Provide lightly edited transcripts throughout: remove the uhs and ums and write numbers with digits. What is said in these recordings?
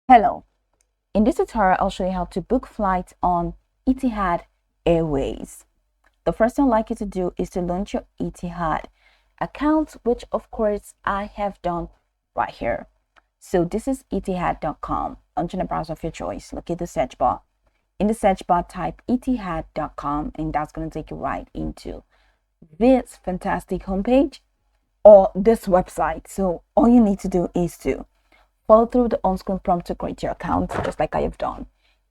Hello, in this tutorial I'll show you how to book flights on Etihad Airways. The first thing I'd like you to do is to launch your Etihad account, which of course I have done right here. So this is etihad.com. Launch in a browser of your choice. Locate the search bar. In the search bar, type etihad.com and that's going to take you right into this fantastic homepage or this website. So all you need to do is to follow through the on-screen prompt to create your account, just like I have done.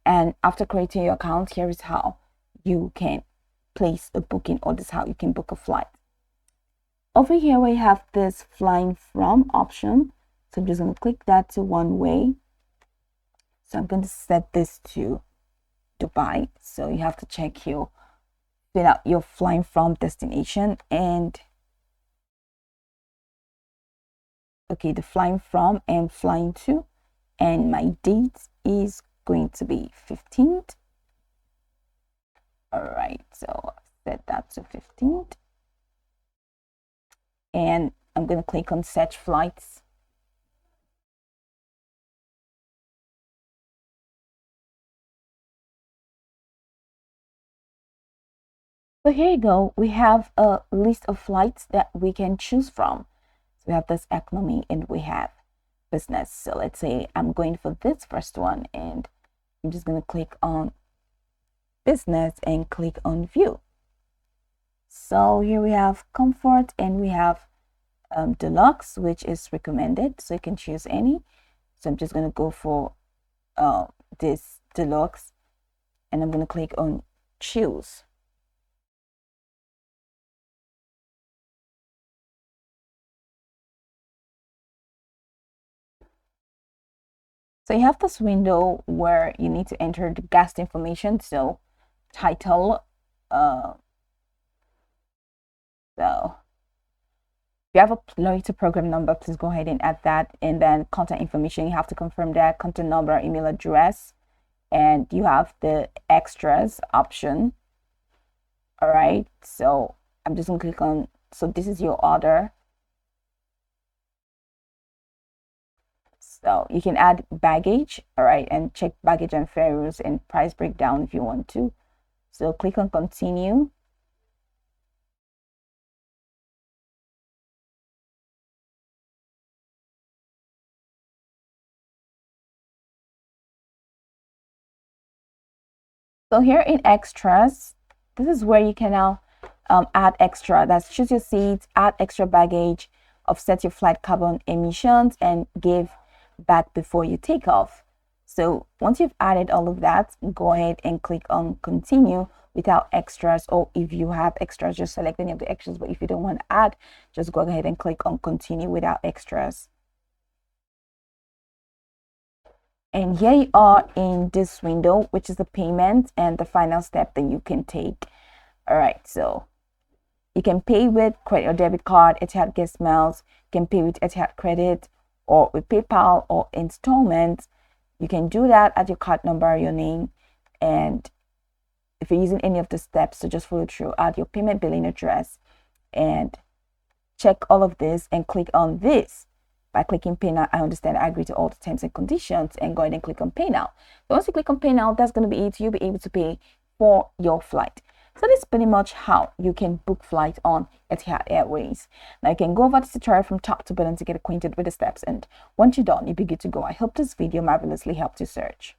And after creating your account, here is how you can place a booking, or this is how you can book a flight. Over here we have this flying from option. So I'm just going to click that to one way. So I'm going to set this to Dubai. So you have to check here, fill out your flying from destination, and okay, the flying from and flying to, and my date is going to be 15th. All right, so I've set that to 15th, and I'm going to click on search flights. So here you go, we have a list of flights that we can choose from. We have this economy and we have business. So let's say I'm going for this first one, and I'm just going to click on business and click on view. So here we have comfort and we have deluxe, which is recommended, so you can choose any. So I'm just going to go for this deluxe, and I'm going to click on choose. So you have this window where you need to enter the guest information. So title, so if you have a loyalty program number, please go ahead and add that. And then contact information, you have to confirm that, contact number, email address, and you have the extras option. All right, so I'm just gonna click on, so this is your order. So you can add baggage, all right, and check baggage and ferries and price breakdown if you want to. So click on continue. So here in extras, this is where you can now add extra. That's choose your seats, add extra baggage, offset your flight carbon emissions, and give back before you take off. So once you've added all of that, go ahead and click on continue without extras, or if you have extras, just select any of the extras. But if you don't want to add, just go ahead and click on continue without extras. And here you are in this window, which is the payment and the final step that you can take. All right, so you can pay with credit or debit card, Etihad Guest Miles. You can pay with Etihad Credit or with PayPal or installments. You can do that at your card number, your name, and if you're using any of the steps, so just follow through, add your payment billing address and check all of this and click on this. By clicking pay now, I understand, I agree to all the terms and conditions, and go ahead and click on pay now. So once you click on pay now, that's going to be it. You'll be able to pay for your flight. So this is pretty much how you can book flight on Etihad Airways. Now you can go over this tutorial from top to bottom to get acquainted with the steps, and once you're done, you'll be good to go. I hope this video marvelously helped you search.